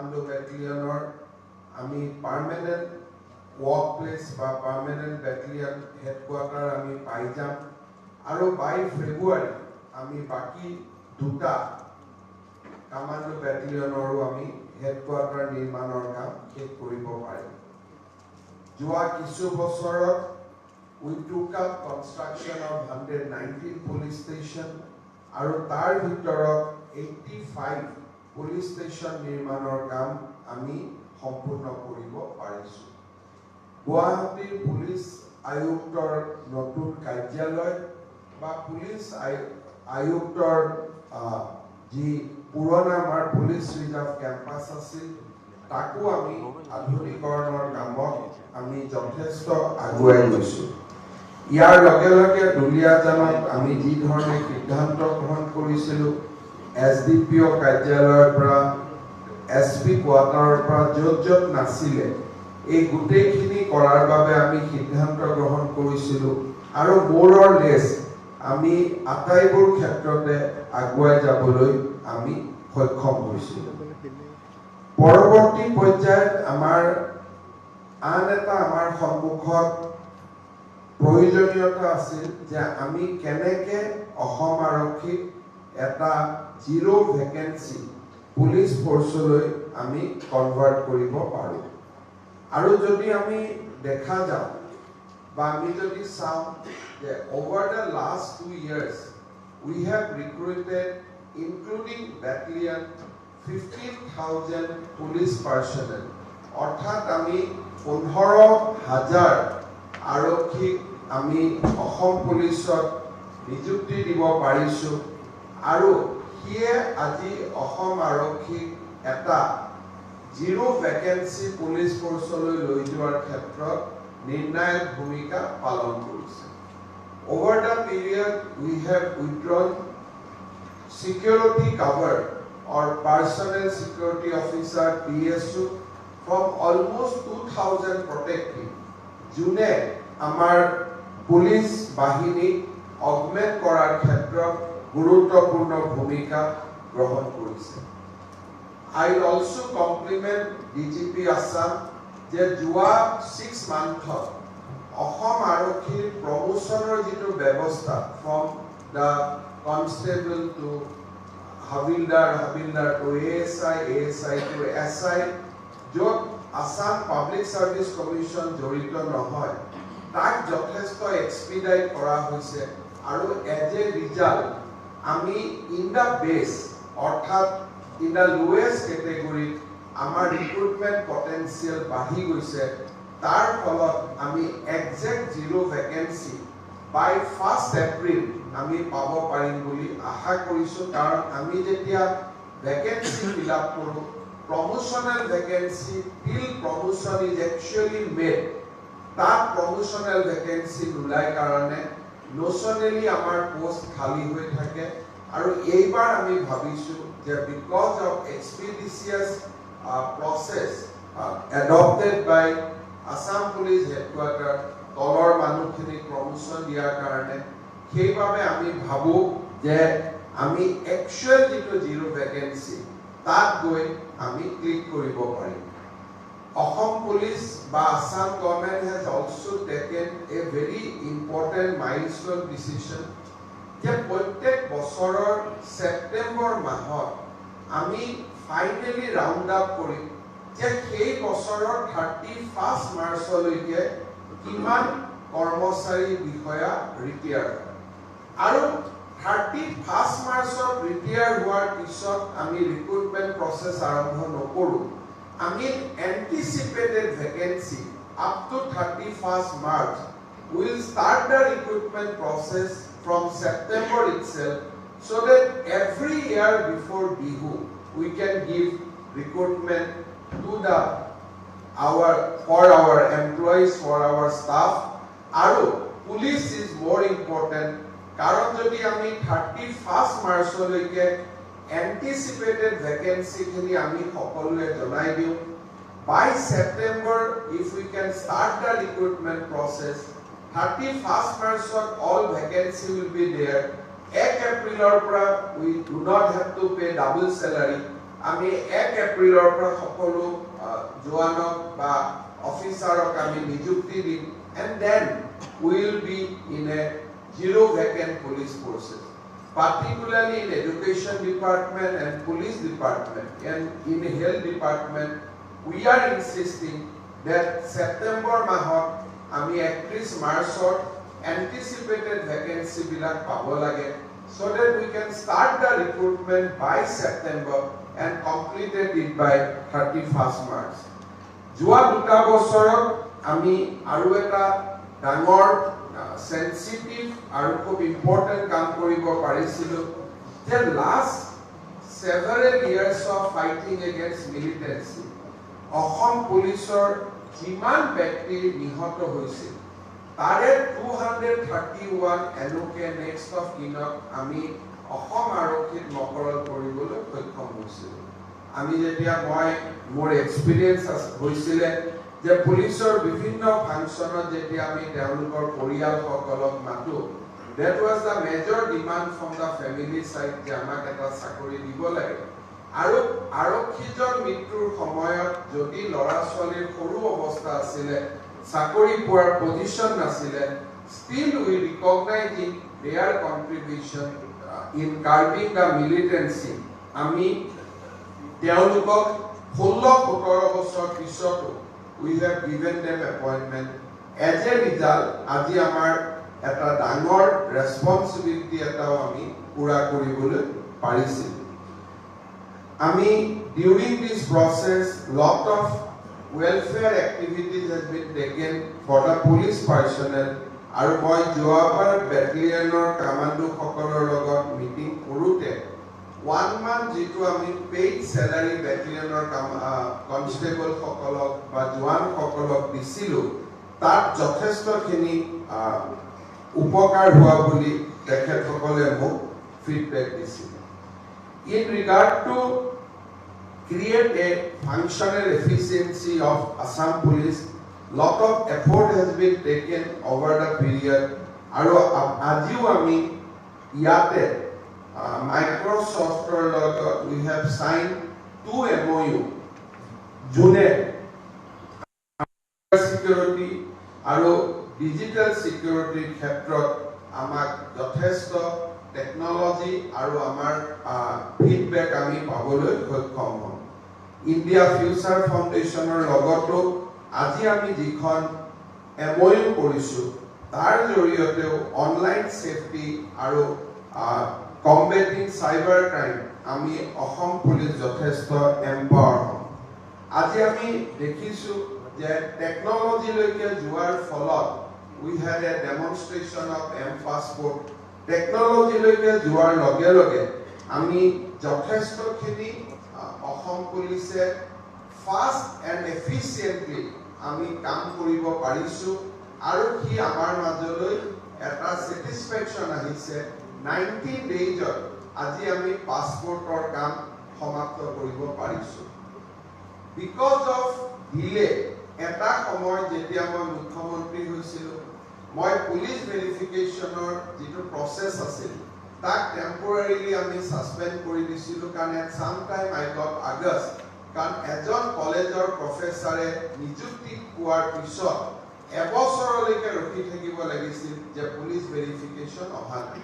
Commando Battalionor আমি permanent work place বা permanent battalion headquarter আমি পাই যাম আৰু 22 ফেব্ৰুৱাৰী আমি বাকি দুটা কমান্ডো ব্যাটালিয়নৰো আমি হেডকোয়াৰ্টাৰ নিৰ্মাণৰ কাম শেষ কৰিব পাৰিম যোৱা কিছু বছৰত we took up construction of 119 police station আৰু তাৰ ভিতৰত 85 police station নিৰ্মাণৰ কাম আমি সম্পূৰ্ণ কৰিব পাৰিছো গুৱাহাটীৰ পুলিচ আয়ুক্তৰ নতুন কাৰ্যালয় বা পুলিচ আয়ুক্তৰ যি পুৰণা আমাৰ পুলিচ ৰিজাৰ্ভ কেম্পাছ আছিল তাকো আমি আধুনিকৰণৰ কামত আমি যথেষ্ট আগুৱাই গৈছো ইয়াৰ লগে লগে দুলিয়াজানত আমি যি ধৰণে সিদ্ধান্ত গ্ৰহণ কৰিছিলো এছডিপিঅ কাৰ্যালয়ৰ পৰা এছপি কোৱাৰ্টাৰৰ পৰা য'ত নাছিলে এই গোটেইখিনি কৰাৰ বাবে আমি সিদ্ধান্ত গ্ৰহণ কৰিছিলো আৰু মোৰৰ লেছ আমি আটাইবোৰ ক্ষেত্ৰতে আগুৱাই যাবলৈ আমি সক্ষম হৈছিলো পৰৱৰ্তী পৰ্যায়ত আমাৰ আন এটা আমাৰ সন্মুখত প্ৰয়োজনীয়তা আছিল যে আমি কেনেকৈ অসম আৰক্ষীক এটা জিৰো ভেকেন্সি পুলিচ ফোৰ্সলৈ আমি কনভাৰ্ট কৰিব পাৰো আৰু যদি আমি দেখা যাও বা আমি যদি চাও যে over the last 2 years we have recruited including battalion 15,000 police personnel অৰ্থাৎ আমি 15,000 আৰক্ষী আমি অসম পুলিচত নিযুক্তি দিব পাৰিছো আৰু হিয়ে আজি অসম আৰক্ষী এটা জিৰো ভেকেন্সি পুলিচ ফোৰ্সলৈ লৈ যোৱাৰ ক্ষেত্ৰত নিৰ্ণায়ক ভূমিকা পালন কৰিছে over the period we have withdrawn security cover or personnel security officer PSU from almost 2000 protecting june amar police bahini augment korar khetrot গুৰুত্বপূৰ্ণ ভূমিকা গ্ৰহণ কৰিছে I will also compliment DGP Assam যে যোৱা 6 মান্থত অসম আৰক্ষীৰ প্ৰমোশনৰ যিটো ব্যৱস্থা from the constable to havildar to ASI to SI য'ত Assam Public Service Commission জড়িত নহয় তাক যথেষ্ট এক্সপিডাইট কৰা হৈছে আৰু এজ এ ৰিজাল্ট আমি ইন দা বেস অৰ্থাৎ ইন দা লোয়েষ্ট ক্যাটেগৰি আমাৰ ৰিক্ৰুটমেন্ট পটেনশিয়াল বাঢ়ি গৈছে তাৰ ফলত আমি এক্সাক্ট জিৰো ভেকেন্সি বাই 1st এপ্ৰিল আমি পাব পাৰিম বুলি আশা কৰিছো কাৰণ আমি যেতিয়া ভেকেন্সি ফিল আপ কৰো promotional vacancy till promotion is actually made that promotional vacancy nulai karone notionally amar post khali hoi thake aru eibar ami bhabisu je because of expeditious process adopted by Assam Police Headquarter tolor manukhini promotion diar karone sei babe ami bhabu je ami actual jito zero vacancy তাত গৈ আমি click কৰিব পাৰিম Assam police বা Assam government has also taken a very important milestone decision যে প্ৰত্যেক বছৰৰ সেপ্টেম্বৰ মাহত আমি ফাইনালি ৰাউন্ড আপ কৰিম যে সেই বছৰৰ 31 মাৰ্চলৈকে কিমান কৰ্মচাৰী বিষয়া ৰিটায়াৰ আৰু 31 মাৰ্চত ৰিটায়াৰ হোৱাৰ পিছত আমি ৰিক্ৰুটমেন্ট প্ৰসেস আৰম্ভ নকৰো আমি anticipated vacancy up to 31st March will start the recruitment process from September itself so that every year before Bihu we can give recruitment to for our employees for our staff aru police is more important কারণ যদি আমি 31st মাৰ্চলৈকে anticipated vacancy খিনি আমি সকলোৱে জনাই দিও by September if we can start the recruitment process 31st March all vacancy will be there 1 April we do not have to pay double salary আমি 1 এপ্ৰিলৰ পৰা সকলো জোৱানক বা অফিচাৰক আমি নিযুক্তি দিম and then we will be in a zero vacant police forces, particularly in education department and police department and in health department. We are insisting that September mahot ami 31 Marchor anticipated vacancy bilak pabo lage so that we can start the recruitment by September and completed it by 31st March. Jua duta bosorot ami aru eta dangor sensitive aru khub important kam koribo parisilu. The last several years of fighting against militancy, Assam Policeor jiman ব্যক্তি নিহত হৈছিল তাৰে 231 এনুকে next of কিনক আমি অসম আৰক্ষীত মকৰল কৰিবলৈ সক্ষম হৈছিল। আমি যেতিয়া মোৰ এক্সপেৰিয়েন্স হৈছিল যে পুলিচৰ বিভিন্ন ফাংচনত যেতিয়া আমি তেওঁলোকৰ পৰিয়ালসকলক মাতো, that was the major demand from the family side যে আমাক এটা চাকৰি দিব লাগে। আৰু আৰক্ষীজন মৃত্যুৰ সময়ত যদি লৰা ছোৱালীৰ সৰু অৱস্থা আছিল চাকৰি পোৱাৰ পজিশন নাছিল, still we recognizing their contribution in curbing the militancy, আমি তেওঁলোকক 16-17 বছৰ পিছতো we have given them appointment. As a result, আজি আমাৰ এটা ডাঙৰ ৰেসপন্সিবিলিটি এটাও আমি পুৰা কৰিবলৈ পাৰিছিল। Ami, during this process, lot of welfare activities has been taken for the police personnel. Aru moi Joabar battalionor commando sokolor logot meeting korute 1 month jitu ami paid salary battalionor constable sokolok ba joan sokolok disilu tar jotheshto khini upokar hua boli dekhet sokole muk feedback disil. In regard to create a functional efficiency of Assam Police, lot of effort has been taken over the period. Aru ajiu ami yate Microsoft we have signed 2 MOU. June security aru digital security khetrot amak jotheshto technology aru amar feedback ami paboloi সক্ষম হম। India Future Foundation or logoto আজি আমি যিখন MOU কৰিছো তাৰ জৰিয়তে online safety আৰু combating cyber crime আমি Assam police যথেষ্ট এম্পাৱাৰ হম। আজি আমি দেখিছো যে টেকনলজি লৈকে যোৱাৰ ফলত we had a demonstration of M-Passport. Technology লৈকে যোৱাৰ লগে লগে আমি যথেষ্টখিনি অসম পুলিচে ফাষ্ট এণ্ড এফিচিয়েন্টলি আমি কাম কৰিব পাৰিছো আৰু কি আমাৰ মাজলৈ এটা স্যাটিসফ্যাকশন আহিছে 90 ডেজত আজি আমি পাসপোৰ্টৰ কাম সমাপ্ত কৰিব পাৰিছো। বিকজ অফ ডিলে এটা সময় যেতিয়া মই মুখ্যমন্ত্ৰী হৈছিলো মই পুলিশ ভেৰিফিকেশনৰ যেটো প্ৰসেস আছিল তাক টেম্পোৰাৰিলি আমি সাসপেন্ড কৰি দিছিলো কাৰণ at some time I got August কাৰণ এজন কলেজৰ প্ৰফেসৰে নিযুক্তি পোৱাৰ পিছত এবছৰলৈকে ৰখি থাকিব লাগিছিল যে পুলিশ ভেৰিফিকেশন অহা নাই।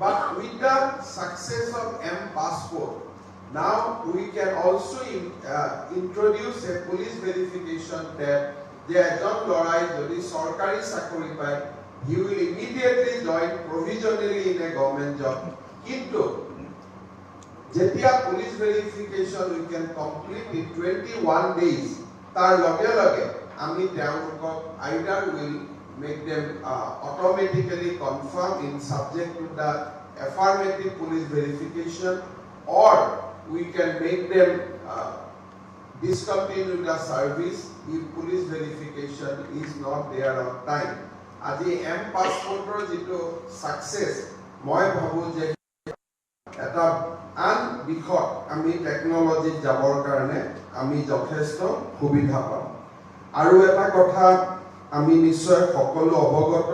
But with the success of M-Passport, now we can also introduce a police verification tab. যে এজন লৰাই যদি সৰকাৰি চাকৰি পায় he will immediately join provisionally in a government job. কিন্তু যেতিয়া police verification we can complete in 21 days তাৰ লগে লগে আমি তেওঁলোকক either will make them automatically confirm in subject to the affirmative police verification or we can make them discontinue the service if police verification is not there on time. আজি M-Passportor যেটো success মই ভাবো যে এটা আন দিশত আমি technology যাবৰ কাৰণে আমি যথেষ্ট সুবিধা পাম। আৰু এটা কথা আমি নিশ্চয় সকলো অৱগত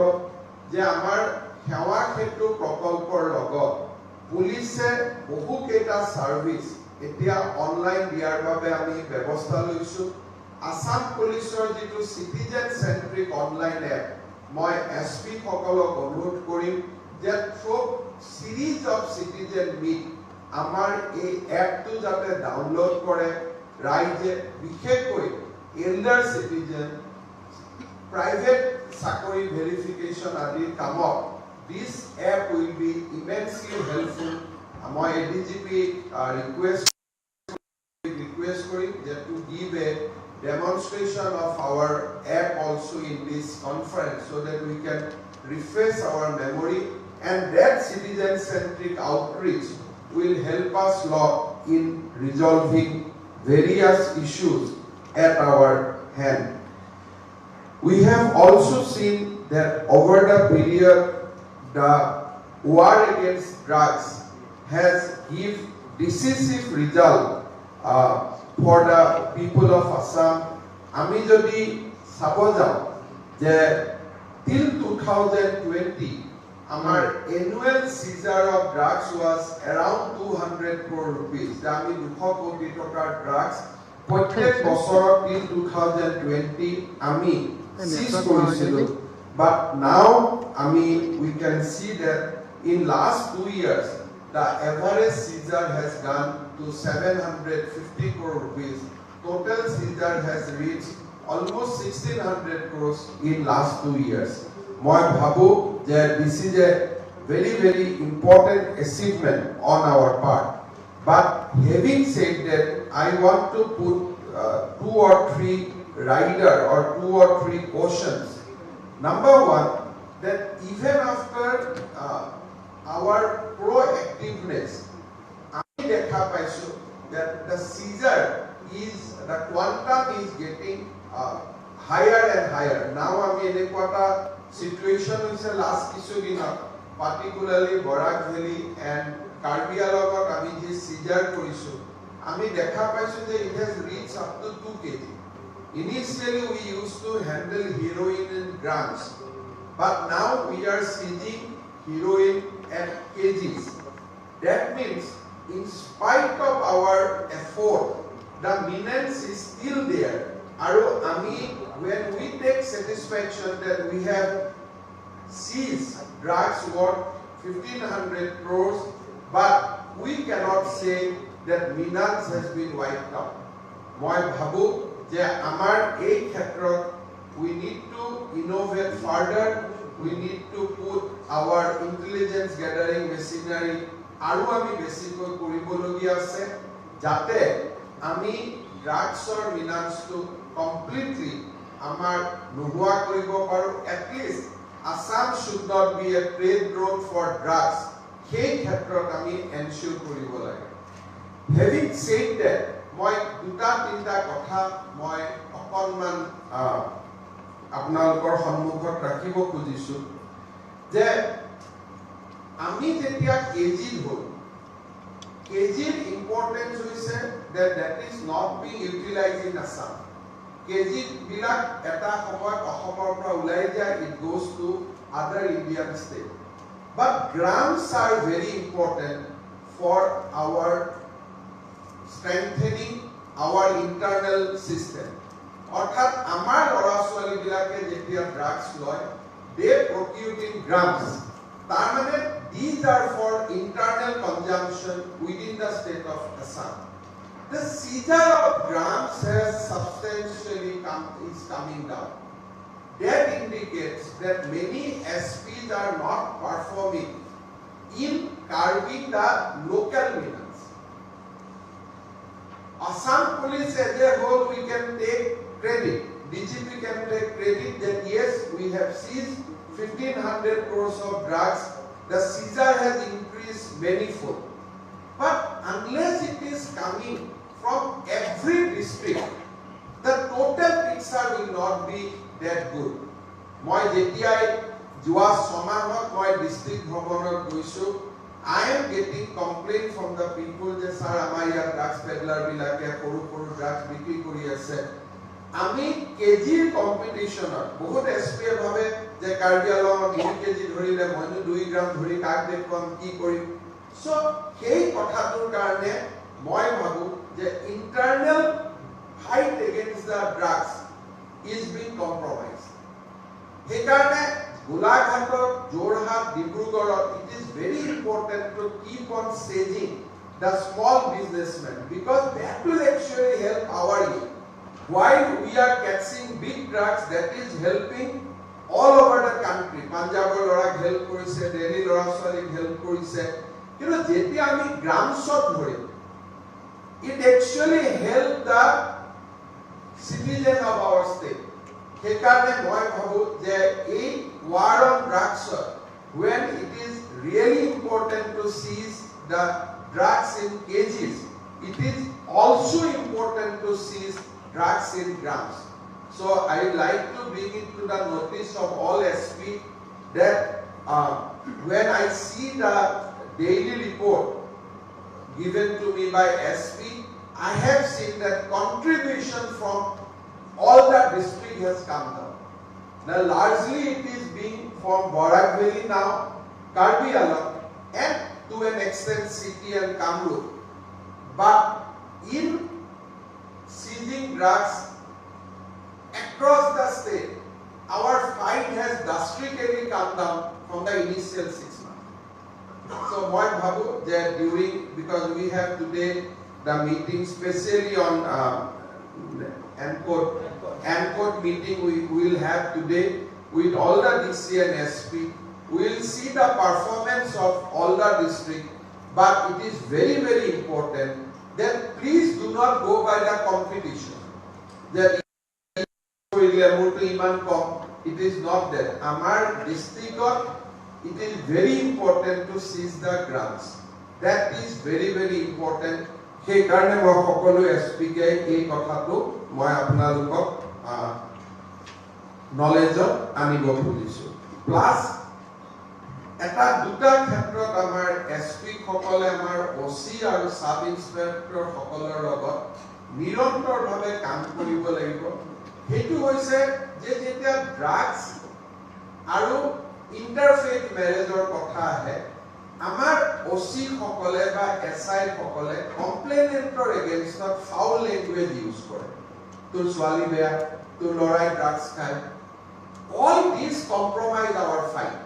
যে আমাৰ সেৱা ক্ষেত্ৰ প্ৰকল্পৰ লগত পুলিচে বহু কেইটা সাৰ্ভিস এতিয়া অনলাইন দিয়াৰ বাবে আমি ব্যৱস্থা লৈছো আসাম পুলিচৰ যেটো সিটিজেন সেন্ট্ৰিক অনলাইন এপ মই এসপি সকলক অনুৰোধ কৰিম যে থ্ৰু সিৰিজ অফ সিটিজেন মিট আমাৰ এই এপটো যাতে ডাউনলোড কৰে ৰাইজে বিশেষকৈ এল্ডাৰ সিটিজেন private চাকৰি ভেৰিফিকেশন আদিৰ কামত this app will be immensely helpful মই ADGP request to give a demonstration of our app also in this conference so that we can refresh our memory and that citizen-centric outreach will help us lot in resolving various issues at our hand. We have also seen that over the period the war against drugs has give decisive result for the people of Assam. Ami jodi sabo jao je till 2020 our annual seizure of drugs was around 200 crore rupees. Ami 200 koti tokar drugs প্রত্যেক বছর till 2020 ami seize korisilu but now we can see that in last 2 years the average seizure has gone to 750 crore rupees. Total seizure has reached almost 1600 crores in last 2 years. Moi bhabu je this is a very important achievement on our part. But having said that, I want to put 2 or 3 rider or 2 or 3 cautions. Number one, that even after our proactiveness, that the seizure is, the quantum is getting higher and higher. Now situation is the last kisudina, particularly Borak Valley and Karbi Anglong ami je seizure korisu. Ami dekha paisu je it has reached up to 2 kg. Initially we used to handle heroin in grams, but now we are seizing heroin at kgs. That means in spite of our effort, the menace is still there. Aru ami when we take satisfaction that we have seized drugs worth 1500 crores, but we cannot say that menace has been wiped out. Moi bhabu je amar ei khetrot we need to innovate further. We need to put our intelligence gathering machinery aru ami besiko koribologi ase jate ami drugsor menace to completely amar nohua koribo paru. At least Assam should not be a trade route for drugs. Hey khetrot ami ensure koribo lage. Having said that, moi duta tinta kotha moi okonman আপোনালোকৰ সন্মুখত ৰাখিব খুজিছো যে আমি যেতিয়া KG হল কেজিৰ importance হৈছে that is not being utilized in Assam. KG বিলাক এটা সময়ত অসমৰ পৰা ওলাই যায়, it goes to other Indian state. But grams are very important for our strengthening our internal system. অর্থাৎ আমার লড়া ছোৱালী বিলাকে যেতিয়া ড্রাগস লয় they procure in grams. তার মানে these are for internal consumption within the state of Assam. The seizure of grams has substantially is coming down. That indicates that many SPs are not performing in curbing the local menace. Assam police as a whole we can take credit. DGP can take credit that yes, we have seized 1500 crores of drugs. The seizure has increased manifold. But unless it is coming from every district, the total picture will not be that good. Moi jetiai jua samahot moi district bhavanot goisu, I am getting complaint from the people that sir amar ya drugs peddler bilake koru drugs bikri kori ase. আমি কেজিৰ কম্পিটিশনত বহুত SP ভাবে যে Karbi আংলঙত 2 KG ধৰিলে মইনো 2 গ্ৰাম ধৰি কাক দেখুৱাম কি কৰিম। সো সেই কথাটোৰ কাৰণে মই ভাবো যে internal fight against the drugs is being compromised. সেইকাৰণে গোলাঘাটত, যোৰহাট, ডিব্ৰুগড়ত it is very important to keep on staging the small businessmen because that will actually help our youth. While we are catching big drugs, that is helping all over the country. Punjabor lorak help korise, Delhi lorak solik help korise. You know, jeti ami gram shot dhore, it actually help the citizen of our state. Hekarne moi bhabu je ei war on drugs, when it is really important to seize the drugs in kgs, it is also important to seize drugs in grams. So I would like to bring it to the notice of all SP that when I see the daily report given to me by SP, I have seen that contribution from all the district has come down. Now largely it is being from Barak Valley now, Karbi Alam, and to an extent City and Kamrup. But in seizing drugs across the state, our fight has drastically come down from the initial 6 months. So moi bhabu that during, because we have today the meeting specially on ANCOT meeting we will have today with all the DC and SP. We will see the performance of all the district, but it is very, very important that please do not go by the competition. That it is not that. Amar district, it is very important to seize the grants. That is very, very important. He karne moi সকলো SP ke ei kothato moi apnalukok knowledge anibo kholisu. Plus এটা দুটা ক্ষেত্ৰত আমাৰ SP সকলে আমাৰ OC আৰু sub inspector সকলৰ লগত নিৰন্তৰভাৱে কাম কৰিব লাগিব। হেতু হৈছে যে যেতিয়া ড্ৰাগছ আৰু ইন্টাৰফেথ মেৰেজৰ কথা আহে, আমাৰ OC সকলে বা SI সকলে কমপ্লেইনেন্টৰ এগেইনষ্টত ফাউল লেংগুৱেজ ইউজ কৰে। তোৰ ছোৱালী বেয়া, তোৰ লৰাই ড্ৰাগছ খায়। All these compromise our fight.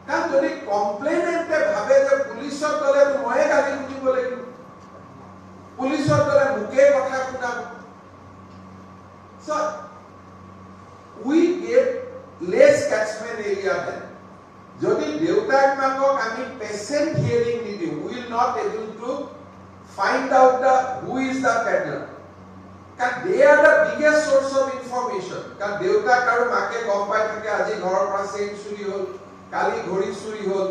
কাৰণ যদি কমপ্লেইনেন্টে ভাবে যে পুলিচৰ দলে ময়ে গালি শুনিব লাগিব, পুলিচৰ দলে মুখে কথা শুনাব, so we get less catchment area then. যদি দেউতাক মাকক আমি পেশেন্ট হিয়ারিং নিদিও, we will not able to find out the who is the peddler. Because they are the biggest source of information. Because দেউতাক আৰু মাকে গম পাই থাকে আজি ঘৰৰ পৰা চেইন চুৰি হ'ল, কালি ঘড়ি চুৰি হ'ল,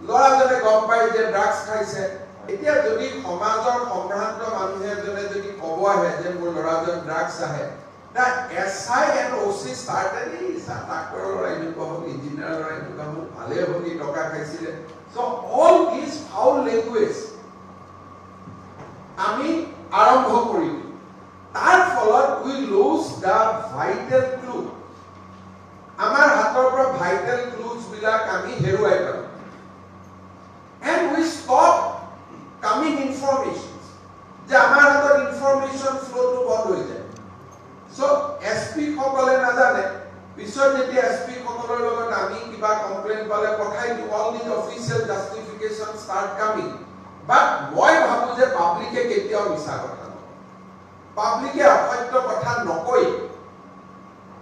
ল'ৰাজনে গম পাই যে ড্ৰাগছ খাইছে। এতিয়া যদি সমাজৰ সম্ভ্ৰান্ত মানুহে এজনে যদি ক'ব আহে যে মোৰ ল'ৰাজন ড্ৰাগছ আহে, that SI and OC started ডাক্তৰৰ ল'ৰা এনেকুৱা হ'ল, ইঞ্জিনিয়াৰৰ ল'ৰা এনেকুৱা হ'ল, ভালে হ'ল ই টকা খাইছিলে। So all these foul language আমি আৰম্ভ কৰিলো। তাৰ ফলত we lose the vital clue. আমাৰ হাতৰ পৰা vital clues বিলাক আমি হেৰুৱাই পেলালো। And we stop coming informations. যে আমাৰ হাতৰ ইনফৰমেশন ফ্লোটো বন্ধ হৈ যায়। So SP সকলে নাজানে, পিছত যেতিয়া SP সকলৰ লগত আমি কিবা কমপ্লেইন পালে পঠাই দিও, all these official justification start coming. But মই ভাবো যে পাব্লিকে কেতিয়াও মিছা কথা নকয়, পাব্লিকে অসত্য কথা নকয়।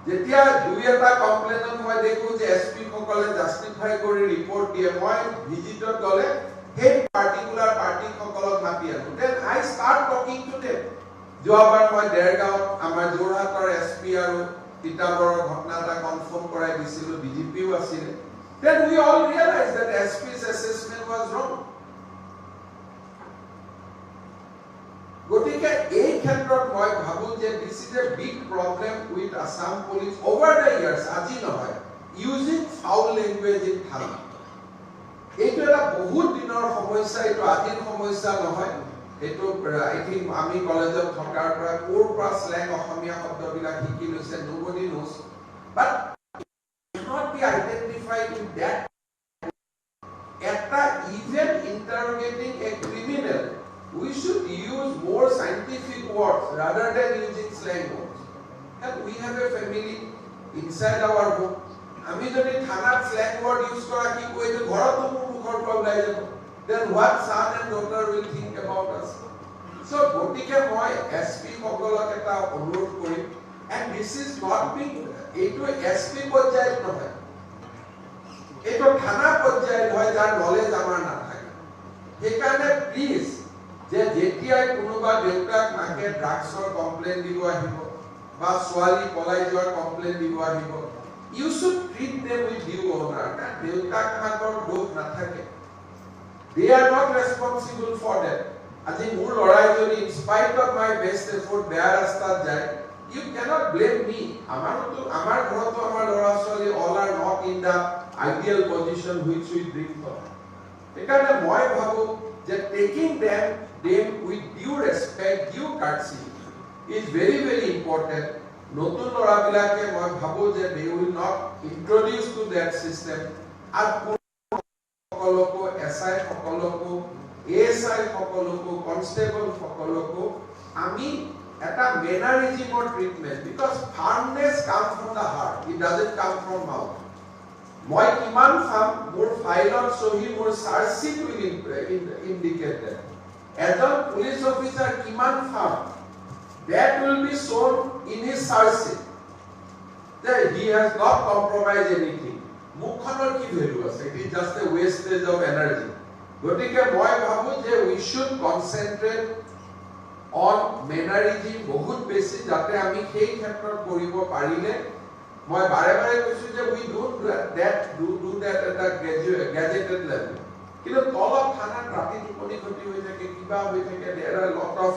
যেতিয়া দুই এটা কমপ্লেইনত মই দেখো যে SP সকলে জাস্টিফাই কৰি ৰিপৰ্ট দিয়ে, মই ভিজিটত গলে সেই পাৰ্টিকুলাৰ পাৰ্টি সকলক মাতি আনো, then I start talking to them. যোৱাবাৰ মই দেৰগাঁৱত আমাৰ যোৰহাটৰ SP আৰু তিতাবৰৰ ঘটনা এটা কনফাৰ্ম কৰাই দিছিলো, DGPও আছিলে। Then we all realized that SP's assessment was wrong. গতিকে এই ক্ষেত্ৰত মই ভাবো যে this is a big problem with Assam police over the years, আজি নহয়, using foul language in Thana. এইটো এটা বহুত দিনৰ সমস্যা, এইটো আজিৰ সমস্যা নহয়। এইটো I think আমি কলেজত থকাৰ পৰা কোৰ পৰা স্ল্যাং অসমীয়া শব্দবিলাক শিকি লৈছে, nobody knows, but it cannot be identified in that. Eta even interrogating a criminal, we should using slang words. And we have a family inside our home. আমি যদি থানাত slang word use কৰা কি কইটো ঘৰত মুখৰ পৰা ওলাই যাব, then what son and daughter will think about us? So গটিকে মই SP সকলক এটা অনুৰোধ কৰিম, and this is not being এইটো SP পৰ্যায়ত নহয়, এইটো থানা পৰ্যায়ত হয় যাৰ নলেজ আমাৰ নাথাকে। সেইকাৰণে প্লিজ যে যেতিয়াই কোনোবা দেউতাক মাকে ড্ৰাগছৰ কমপ্লেইন দিব আহিব বা ছোৱালী পলাই যোৱাৰ কমপ্লেইন দিব আহিব, you should treat them with due honor. দেউতাক মাকৰ দোষ নাথাকে, they are not responsible for that. আজি মোৰ লৰাই যদি in spite of my best effort বেয়া ৰাস্তাত যায়, you cannot blame me. আমাৰ ঘৰতো আমাৰ ল'ৰা ছোৱালী all are not in the ideal position which we dream for. সেইকাৰণে মই ভাবো যে taking them with due respect, due courtesy is very very important. নতুন ল'ৰাবিলাকে মই ভাবো যে they will not introduce to that system. আৰু সকলকো SI সকলকো ASI সকলকো কনস্টেবল সকলকো আমি এটা মেনাৰিজিমৰ treatment, because firmness comes from the heart, it doesn't come from mouth. মই কিমান ফাৰ্ম মোৰ ফাইলত সহি মোৰ charge sheet will indicate that. এজন পুলিচ অফিচাৰ কিমান ফাৰ্ম, that will be shown in his charge sheet, that he has not compromised anything. মুখনৰ কি ভ্যালু আছে? It is just a wastage of energy. গতিকে মই ভাবো যে we should concentrate on mannerism বহুত বেছি, যাতে আমি সেই ক্ষেত্ৰত কৰিব পাৰিলে। মই বাৰে বাৰে কৈছো যে we don't do that at a gazetted level. কিন্তু তলত থানাত ৰাতি টোপনি ক্ষতি হৈ থাকে, কিবা হৈ থাকে, there are a lot of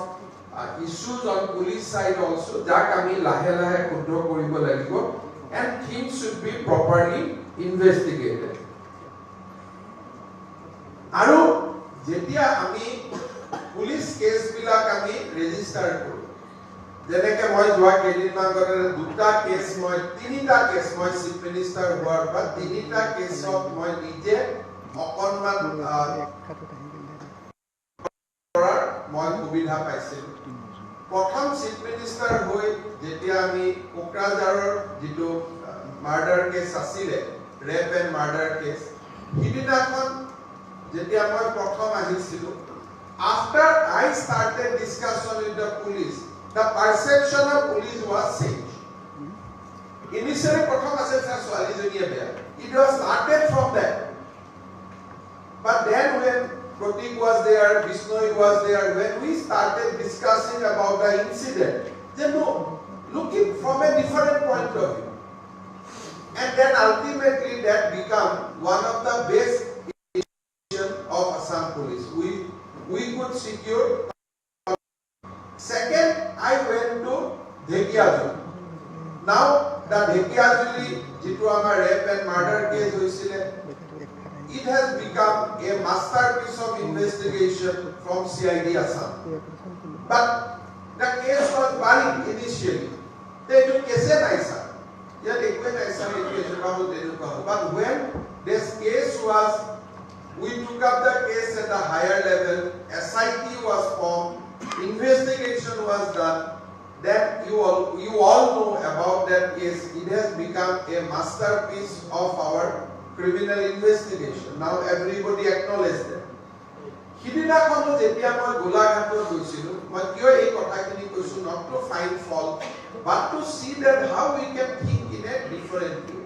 issues on police side also, যাক আমি লাহে লাহে শুদ্ধ কৰিব লাগিব, and things should be properly investigated. আৰু যেতিয়া আমি পুলিচ কেছ বিলাক আমি ৰেজিষ্টাৰ কৰো, যেনেকে মই যোৱা কেইদিনমান আগতে তিনিটা কেছ মই চিফ মিনিষ্টাৰ হোৱাৰ পৰা তিনিটা কেছত মই নিজে অকণমান মই সুবিধা পাইছিলো। প্ৰথম চিফ মিনিষ্টাৰ হৈ যেতিয়া আমি কোকৰাঝাৰৰ যিটো মাৰ্ডাৰ কেছ আছিলে, ৰেপ এণ্ড মাৰ্ডাৰ কেছ, সিদিনাখন যেতিয়া মই প্ৰথম আহিছিলো, after I started discussion with the police, the perception of police was changed. Initially প্ৰথম আছিল ছোৱালীজনীয়ে বেয়া, it was started from that. But then when Pratik was there, Bishnoi was there, when we started discussing about the incident, they know, looking from a different point of view. And then ultimately that became one of the best initiatives of Assam Police. We could secure. Second, I went to Dhekiajuli. Now the Dhekiajuli, jitu amar rape and murder case hoisile, it has become a masterpiece of investigation from CID Assam. But the case was buried initially. They took case naisa. But when this case was, we took up the case at a higher level, SIT was formed, investigation was done, then you all know about that case. It has become a masterpiece of our criminal investigation. Now everybody acknowledges that. Hidinakhonu jetia moi Golaghatot goisilu, moi kyo ei kothakini koisu not to find fault, but to see that how we can think in a different way.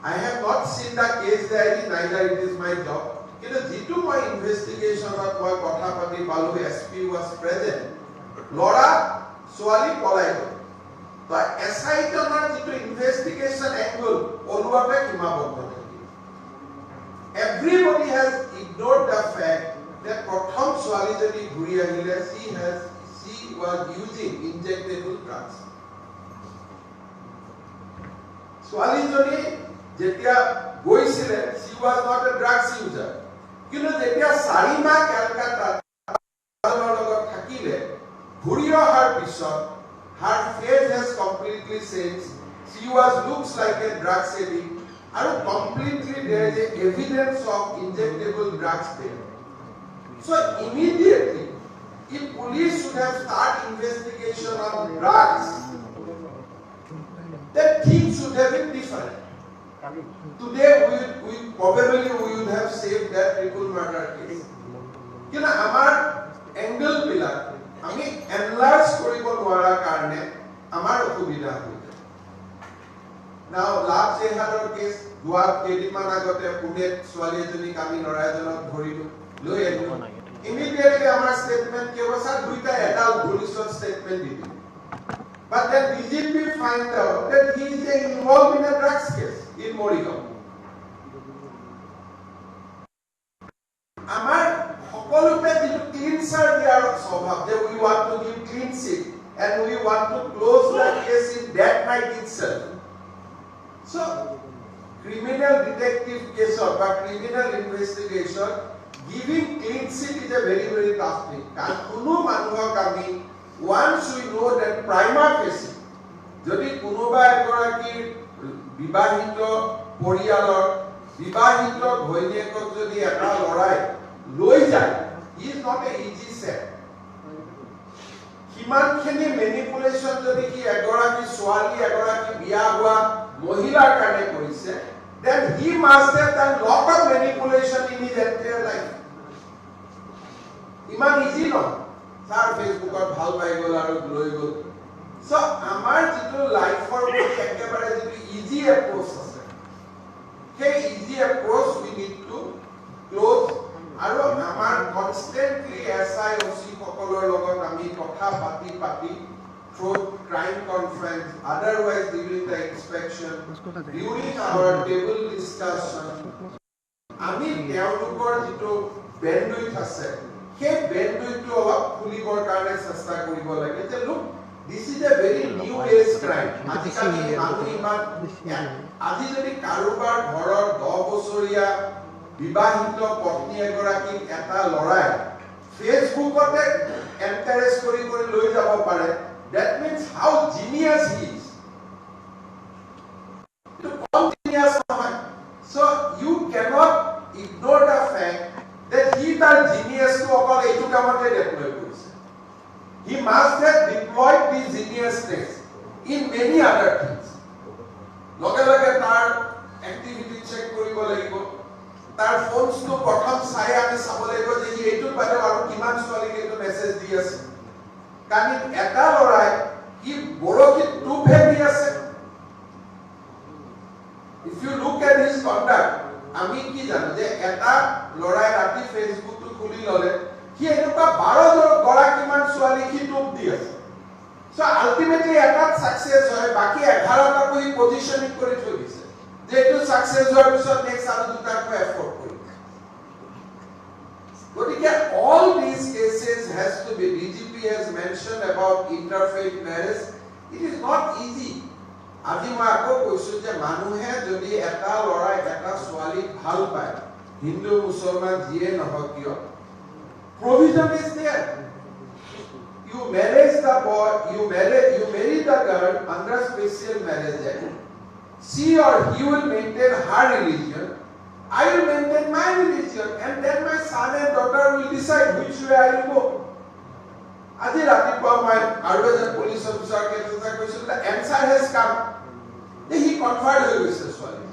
I have not seen the case diary, neither it is my job. Kintu jitu moi investigation ot moi kotha pati palu, SP was present, lora swali polai go. So SI jonar jitu investigation angle oluate kimaboddho thaki. Everybody has ignored the fact that prothom swali jodi ghuri ahile, she was using injectable drugs. Swali jodi jetia goisile, she was not a drugs user. Kintu jetia 4 মাহ Calcutta লগত থাকিলে, ঘুৰি অহাৰ পিছত her face has completely changed. She looks like a drugs addict, and completely there is a evidence of injectable drugs there. So immediately If police should have started investigation on drugs, then things should have been different. Today, we probably would have saved that triple murder case. You know, our angle pillar, I mean, enlarge koribo nwara karne, amar okhubida hoye. Now, last jehador case, Guwahati কেইদিনমান আগতে পুনেত ছোৱালী এজনীক আমি ল'ৰা এজনক ধৰিলো লৈ আহিলো immediately আমাৰ statement কি হ'ব স্যাৰ দুইটা এডাল্ট পুলিচৰ statement দিলো but then BJP find out that he is involved in a drugs case in Morigao আমাৰ সকলোতে যিটো ক্লিনচাৰ দিয়াৰ স্বভাৱ যে we want to give clean sheet and we want to close the case in that night itself so criminal detective case or criminal investigation, giving clean sheet is a very, very tough thing. Once we know that prima facie, যদি কোনোবা এগৰাকী বিবাহিত পৰিয়ালৰ বিবাহিত ঘৈণীয়েকক যদি এটা লৰাই লৈ যায়, he is not a easy set. কিমানখিনি ম্যানিপুলেশন যদি কি এগৰাকী ছোৱালী এগৰাকী বিয়া হোৱা মহিলাৰ কাৰণে কৰিছে then he must have done lot of manipulation in his entire life. Iman easy no. Sir Facebook or bhal pai gol aru loi gol. So amar jitu life for ekebare jitu easy approach ase. Hey easy approach we need to close aru amar constantly SIOC সকলৰ লগত আমি কথা পাতি through crime conference, otherwise during the inspection, during our table discussion, আমি তেওঁলোকৰ যিটো bandwidth আছে, সেই bandwidth অলপ খুলিবৰ কাৰণে চেষ্টা কৰিব লাগে যে look, this is a very new age crime. আজি যদি কাৰোবাৰ ঘৰৰ 10 বছৰীয়া বিবাহিত পত্নী এগৰাকীক এটা লৰাই ফেচবুকতে এনকাৰেজ কৰি লৈ যাব পাৰে that means how genius he is. So you cannot ignore the fact that he is genius to okol etu kamate deploy korise. He must have deployed this geniusness in many other things. Loge tar activity check koribo lagibo. Tar phones to prothom sai ami sabo lagibo je he etu bade aru kiman swali ke message di ase. Kani eta lorai ki borokit too heavy ase. If you look at his conduct, ami ki jano je eta lorai rati Facebook to khuli lole ki enuka 12 gora kiman swali ki tube di ase. So ultimately eta success hoy baki 11 ta koi positioning kori thoi dise je etu success hoy bisot next aru duta ko effort kori. All these cases has to be DGP has mentioned about interfaith marriage. It is not easy. আজি মই আকৌ কৈছো যে মানুহে যদি এটা লৰাই এটা ছোৱালী ভাল পায় হিন্দু মুছলমান যিয়ে নহওক কিয় provision is there. You marry the boy, you marry the girl under special marriage act. She or he will maintain her religion. I will maintain my religion and then my son and daughter will decide which way I will go. Aji ratipua my Arvajan police officer the answer has come. Then he conferred with his wife.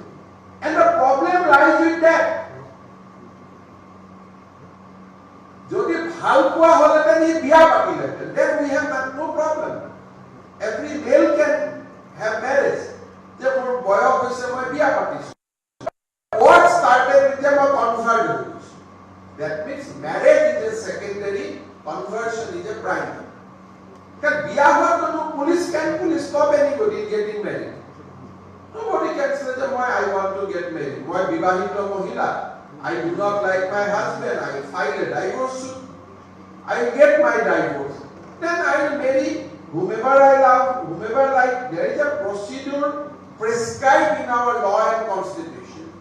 And the problem lies with that. Jodi bhalpua hole then he biya pati lete. Then we have no problem. Every male can have marriage. Je mor boyok hoise moi biya pati. What started with them a conversion? That means marriage is a secondary, conversion is a primary. Because biyah to police stop anybody getting married. Nobody can say that why I want to get married. Why bibahito mohila? I do not like my husband. I will file a divorce suit. I will get my divorce. Then I will marry whomever I love, whomever I like. There is a procedure prescribed in our law and constitution.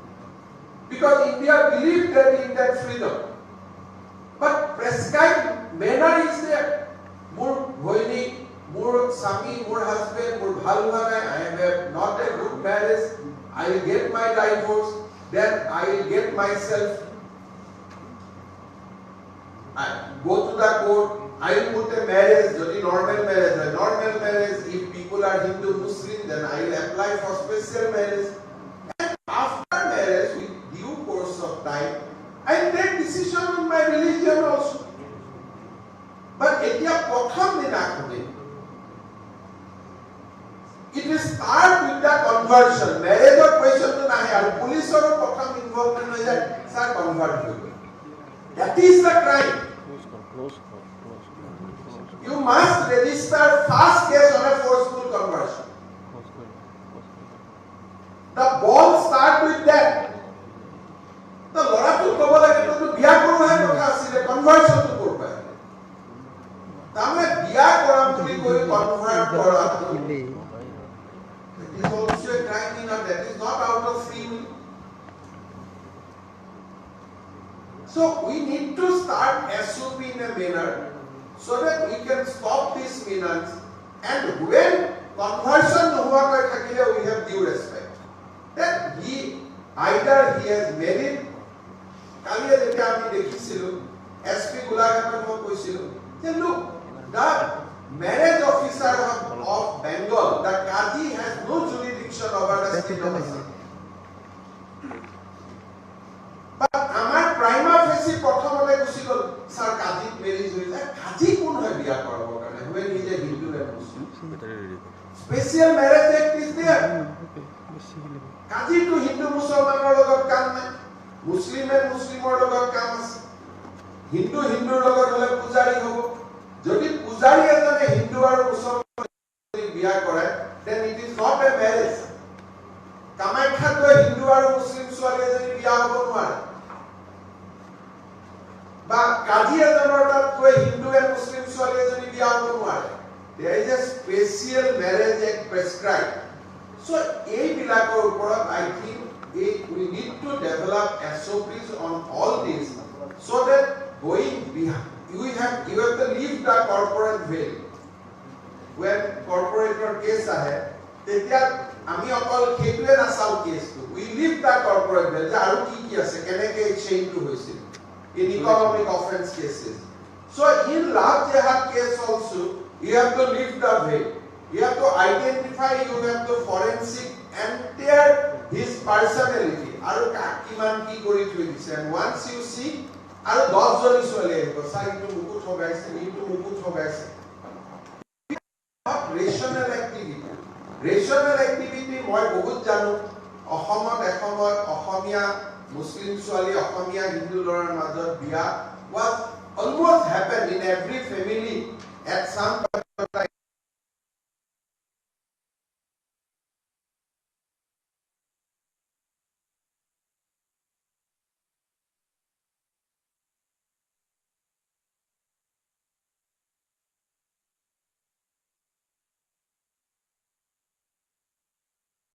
Because India believes that in that freedom. But prescribed manner is there. More bhoini, more sami, more husband, more bhalwana. I have not a good marriage. I will get my divorce. Then I will get myself. I go to the court. I will put a marriage, jodi normal marriage, if people are Hindu Muslim, then I will apply for special marriage. And after marriage, with due course of time, I will take decision on my religion also. But etia prothom dinakhone, it will start with the conversion. Marriage or question to nahe, aru police or prothom involvement hoy jay, sir convert hoibe. That is the crime. You must register first case on a forceful conversion. The ball start with that. The lora to kobo lage to biya koru hai kotha asile conversion to korba hai. Tamle biya koram tuli koi convert kora. It is also a crime in that is not out of free will. So we need to start SOP in a manner so that we can stop these menace, and when conversion hua koi thakile we have due respect. That he either he has married, kaliya jeta ami dekhisilu, SP Gulaghatar mo koisilu, je look, the marriage officer of Bengal, the Qazi has no jurisdiction over the state of Assam. But amar prima facie prothomote gusi gol sir Qazi marriage hoy jay, Qazi kon hoy biya korbo karone when he is a Hindu and Muslim. Special marriage act is there. Qazi to Hindu Musalmanor logot kam nai, Muslim and Muslimor logot kam ase. Hindu logot hole pujari hobo. Jodi pujari ejone Hindu aru Musalman biya kore, then it is not a marriage. Kamaikha to Hindu aru Muslim swali ejone biya hobo nware. Ba Qazi ejoner tat koi Hindu and Muslim swali ejone biya hobo nware. There is a special marriage act prescribed. So ei bilakor uporot I think we need to develop SOPs on all these so that going behind you have to leave the corporate veil. When corporator case ahe, tetia ami okol khetue na sao case to we leave the corporate veil. Aru ki ase keneke exchange to hoisil in economic offense cases. So in love jihad case also you have to leave the veil. You have to identify, you have to forensic entire his personality. Aru kiman ki kori thoi dise, and once you see, aru 10 joni swali ahibo, sir itu mukut hogaise, itu mukut hogaise. Not rational activity. Rational activity moi bahut janu. Ohomot ekhomot Ohomia Muslim swali Ohomia Hindu lorar majot biya was almost happened in every family at some